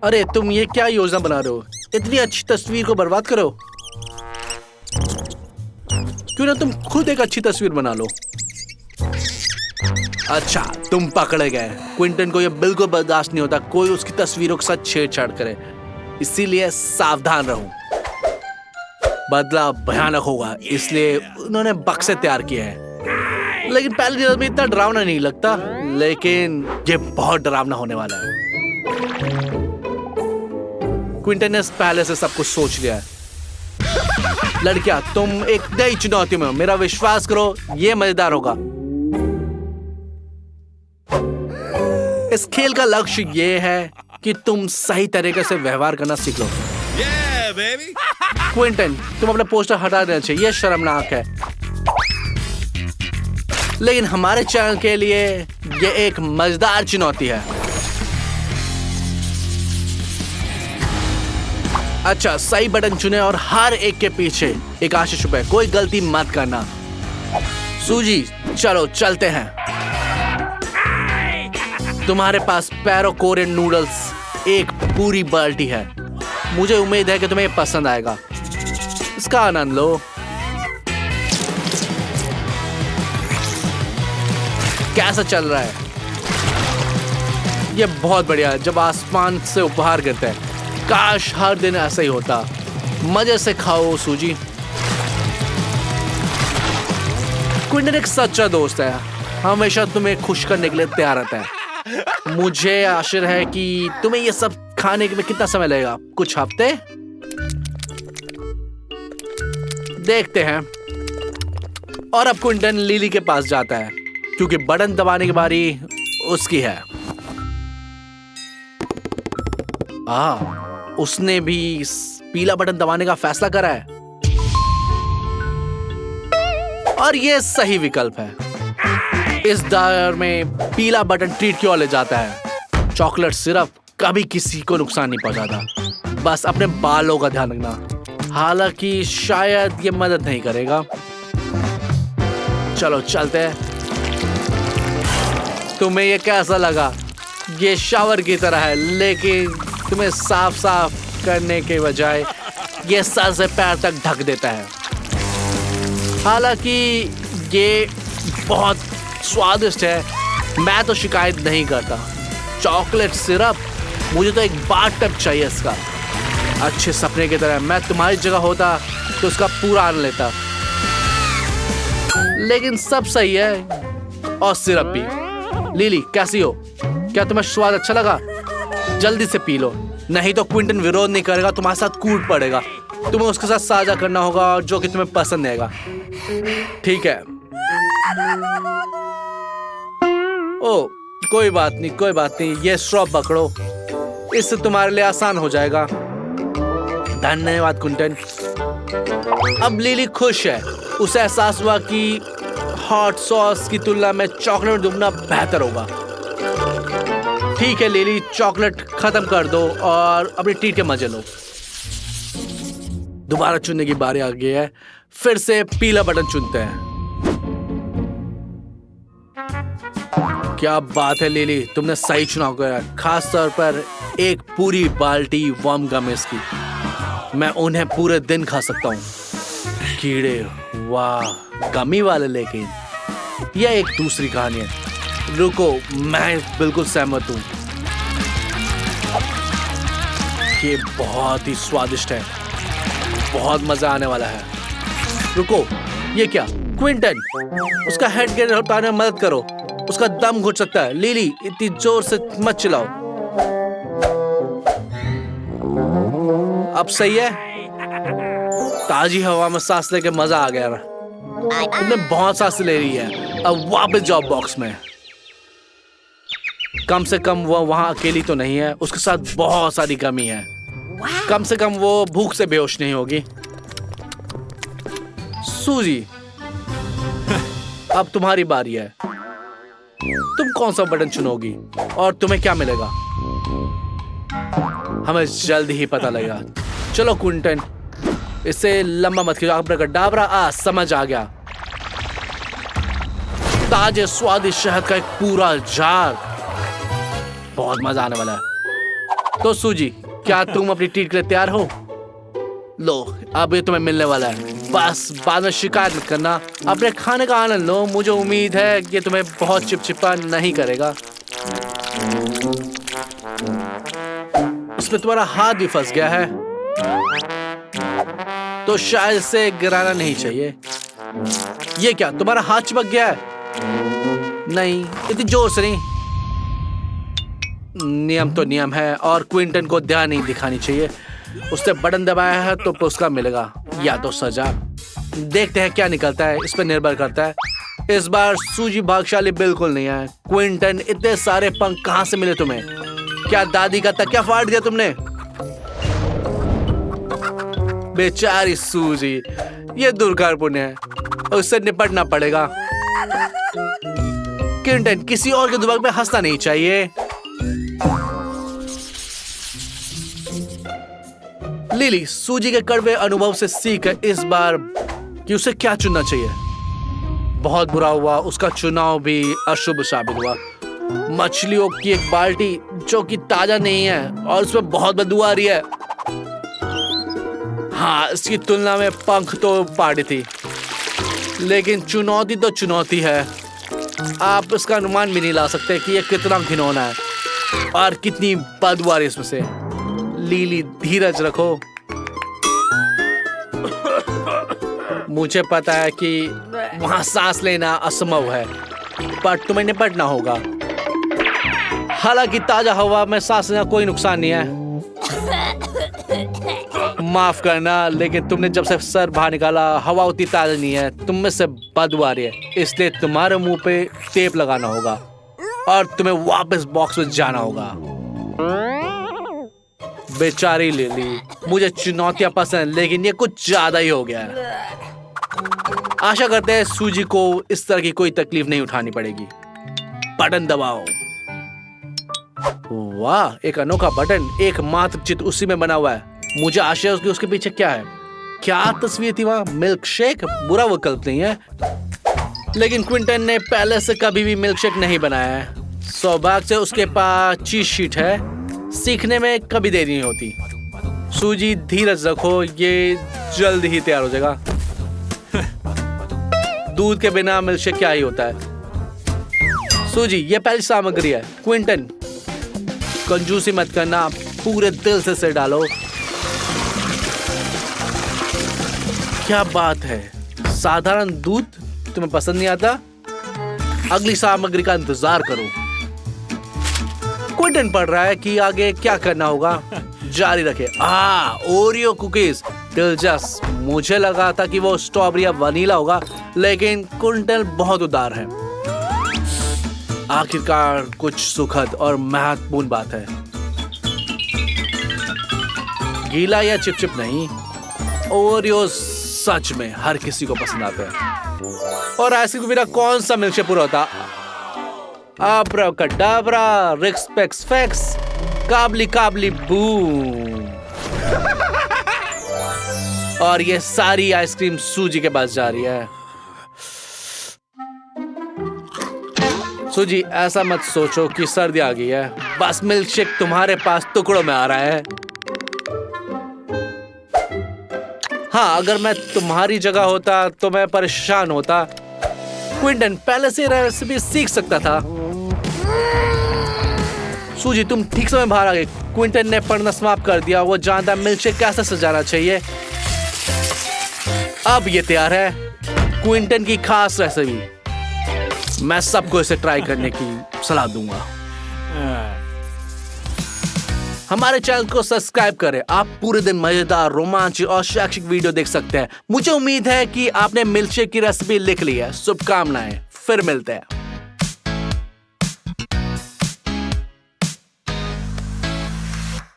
अरे तुम ये क्या योजना बना रहे हो? इतनी अच्छी तस्वीर को बर्बाद करो। क्यों ना तुम खुद एक अच्छी तस्वीर बना लो। अच्छा, तुम पकड़े गए। क्विंटन को यह बिल्कुल बर्दाश्त नहीं होता कोई उसकी तस्वीरों के साथ छेड़छाड़ करे, इसीलिए सावधान रहो। बदला भयानक होगा, इसलिए उन्होंने बक्से तैयार किए हैं। लेकिन पहली नजर में इतना डरावना नहीं लगता, लेकिन ये बहुत डरावना होने वाला है। क्विंटन ने पहले से सब कुछ सोच लिया है। लड़कियां, तुम एक नई चुनौती में हो, मेरा विश्वास करो, ये मजेदार होगा। इस खेल का लक्ष्य ये है कि तुम सही तरीके से व्यवहार करना सीख लो। क्विंटन, तुम अपना पोस्टर हटा देना चाहिए, यह शर्मनाक है। लेकिन हमारे चैनल के लिए ये एक मजेदार चुनौती है। अच्छा, सही बटन चुने और हर एक के पीछे एक आशीष रुपए, कोई गलती मत करना। सूजी, चलो चलते हैं। तुम्हारे पास पैरो कोरियन नूडल्स एक पूरी बाल्टी है। मुझे उम्मीद है कि तुम्हें पसंद आएगा। इसका आनंद लो। कैसा चल रहा है? यह बहुत बढ़िया है। जब आसमान से उपहार गिरते हैं, काश हर दिन ऐसा ही होता। मजे से खाओ सूजी। क्विंटन एक सच्चा दोस्त है, हमेशा तुम्हें खुश करने के लिए तैयार रहता है। मुझे आशा है कि तुम्हें ये सब खाने में कितना समय लगेगा? कुछ हफ्ते? देखते हैं। और अब क्विंटन लिली के पास जाता है क्योंकि बटन दबाने की बारी उसकी है। उसने भी पीला बटन दबाने का फैसला करा है और ये सही विकल्प है। इस दौर में पीला बटन ट्रीट की ओर ले जाता है। चॉकलेट सिरप कभी किसी को नुकसान नहीं पहुंचाता, बस अपने बालों का ध्यान रखना। हालांकि शायद ये मदद नहीं करेगा। चलो चलते हैं। तुम्हें ये कैसा लगा? ये शावर की तरह है, लेकिन तुम्हें साफ साफ करने के बजाय ये सर से पैर तक ढक देता है। हालांकि ये बहुत स्वादिष्ट है, मैं तो शिकायत नहीं करता। चॉकलेट सिरप, मुझे तो एक बाथ टब चाहिए इसका। अच्छे सपने की तरह। मैं तुम्हारी जगह होता तो उसका पूरा आनंद लेता। लेकिन सब सही है, और सिरप भी। लिली, कैसी हो? क्या तुम्हें स्वाद अच्छा लगा? जल्दी से पी लो, नहीं तो क्विंटन विरोध नहीं करेगा, तुम्हारे साथ कूद पड़ेगा। तुम्हें उसके साथ साझा करना होगा जो कि तुम्हें पसंद आएगा। ठीक है? ओ, कोई बात नहीं, कोई बात नहीं। ये स्ट्रॉ पकड़ो, इससे तुम्हारे लिए आसान हो जाएगा। धन्यवाद क्विंटन। अब लिली खुश है। उसे एहसास हुआ कि हॉट सॉस की तुलना में चॉकलेट में डूबना बेहतर होगा। ठीक है लिली, चॉकलेट खत्म कर दो और अपनी ट्रीट के मजे लो। दोबारा चुनने की बारी आ गई है। फिर से पीला बटन चुनते हैं। क्या बात है लिली, तुमने सही चुनाव किया, खास तौर पर एक पूरी बाल्टी वर्म गमेस की। मैं उन्हें पूरे दिन खा सकता हूँ। कीड़े, वाह, गमी वाले। लेकिन यह एक दूसरी कहानी है। रुको, मैं बिल्कुल सहमत हूँ। ये बहुत ही स्वादिष्ट है, बहुत मजा आने वाला है। रुको, ये क्या? क्विंटन, उसका हेड गेयर हटाने में मदद करो, उसका दम घुट सकता है। लिली, इतनी जोर से मत चिल्लाओ। अब सही है? ताजी हवा में सांस लेके मजा आ गया ना? तुमने बहुत सांस ले रही है। अब वापस जाओ बॉक्स में। कम से कम वो वहां अकेली तो नहीं है, उसके साथ बहुत सारी कमी है। कम से कम वो भूख से बेहोश नहीं होगी। सूजी, अब तुम्हारी बारी है। तुम कौन सा बटन चुनोगी और तुम्हें क्या मिलेगा? हमें जल्द ही पता लगेगा। चलो क्विंटन, इसे लंबा मत खींचो। अब्राकडाब्रा, समझ आ गया। ताजे स्वादिष्ट शहद का एक पूरा जार। बहुत मजा आने वाला है। तो सूजी, क्या तुम अपनी ट्रीट के लिए तैयार हो? लो, अब ये तुम्हें मिलने वाला है। बस बाद में शिकायत मत करना। अपने खाने का आनंद लो। मुझे उम्मीद है कि तुम्हें बहुत चिपचिपा नहीं करेगा। उसमें तुम्हारा हाथ भी फंस गया है, तो शायद इसे गिराना नहीं चाहिए। ये क्या, तुम्हारा हाथ चिपक गया है? नहीं, इतनी जोर से नहीं। नियम तो नियम है और क्विंटन को ध्यान नहीं दिखानी चाहिए। उसने बटन दबाया है तो पुरस्कार मिलेगा या तो सजा। देखते हैं क्या निकलता है, इस पर निर्भर करता है। इस बार सूजी भाग्यशाली बिल्कुल नहीं है। क्विंटन, इतने सारे पंख कहां से मिले तुम्हें? क्या दादी का तकिया फाड़ दिया तुमने? बेचारी सूजी, ये दुर्भाग्यपूर्ण है, उससे निपटना पड़ेगा। क्विंटन, किसी और के दिमाग में हंसना नहीं चाहिए। लिली सूजी के कड़वे अनुभव से सीख इस बार कि उसे क्या चुनना चाहिए। बहुत बुरा हुआ, उसका चुनाव भी अशुभ साबित हुआ। मछलियों की एक बाल्टी जो कि ताजा नहीं है और उसमें बहुत बदबू आ रही है। हाँ, इसकी तुलना में पंख तो पार्टी थी, लेकिन चुनौती तो चुनौती है। आप इसका अनुमान भी नहीं ला सकते कि यह कितना घिनौना है और कितनी बदबू आ रही है इसमें से। लिली, धीरज रखो। मुझे पता है कि वहां सांस लेना असंभव है, पर तुम्हें निपटना होगा। हालांकि ताजा हवा में सांस लेना कोई नुकसान नहीं है। माफ करना, लेकिन तुमने जब से सर बाहर निकाला हवा उतनी ताजा नहीं है, तुम में से बदबू आ रही है। इसलिए तुम्हारे मुंह पे टेप लगाना होगा और तुम्हें वापस बॉक्स में जाना होगा। बेचारी लिली, मुझे चुनौतियां पसंद, लेकिन ये कुछ ज्यादा ही हो गया है। आशा करते हैं सूजी को इस तरह की कोई तकलीफ नहीं उठानी पड़ेगी। बटन दबाओ। वाह, एक अनोखा बटन, एक मात्र चित्र उसी में बना हुआ है। मुझे आशा है कि उसके पीछे क्या है। क्या तस्वीर थी वहां? Milk shake? बुरा विकल्प नहीं है, लेकिन क्विंटन ने पहले से कभी भी मिल्क शेक नहीं बनाया है। सौभाग्य से उसके पास चीज शीट है। सीखने में कभी देरी नहीं होती। सूजी, धीरज रखो, ये जल्द ही तैयार हो जाएगा। दूध के बिना मिल्कशेक क्या ही होता है। सूजी, ये पहली सामग्री है। क्विंटन, कंजूसी मत करना, पूरे दिल से इसे डालो। क्या बात है, साधारण दूध तुम्हें पसंद नहीं आता? अगली सामग्री का इंतजार करो। क्विंटन पढ़ रहा है कि आगे क्या करना होगा। जारी रखे। ओरियो कुकीज, दिलचस्प। मुझे लगा था कि वो स्ट्रॉबेरी या वनीला होगा, लेकिन क्विंटन बहुत उदार है। आखिरकार कुछ सुखद और महत्वपूर्ण बात है। गीला या चिपचिप नहीं। ओरियो सच में हर किसी को पसंद आते हैं। और आइसक्रीम के बिना कौन सा मिल्कशेक पूरा होता? अब्राकडाब्रा, रिक्स पेक्स फेक्स, काबली काबली बूम। और ये सारी आइसक्रीम सूजी के पास जा रही है। सूजी, ऐसा मत सोचो कि सर्दी आ गई है। बस मिल्कशेक तुम्हारे पास टुकड़ों में आ रहा है। हाँ, अगर मैं तुम्हारी जगह होता तो मैं परेशान होता। क्विंटन पहले से रेसिपी सीख सकता था। सूजी, तुम ठीक समय बाहर आ गए। क्विंटन ने पढ़ना समाप्त कर दिया। वो जानता है मिल्कशेक कैसे सजाना चाहिए। अब ये तैयार है, क्विंटन की खास रेसिपी। मैं सबको इसे ट्राई करने की सलाह दूंगा। हमारे चैनल को सब्सक्राइब करें। आप पूरे दिन मजेदार, रोमांचक और शैक्षिक वीडियो देख सकते हैं। मुझे उम्मीद है कि आपने मिल्कशेक की रेसिपी लिख ली है। शुभकामनाएं, फिर मिलते हैं।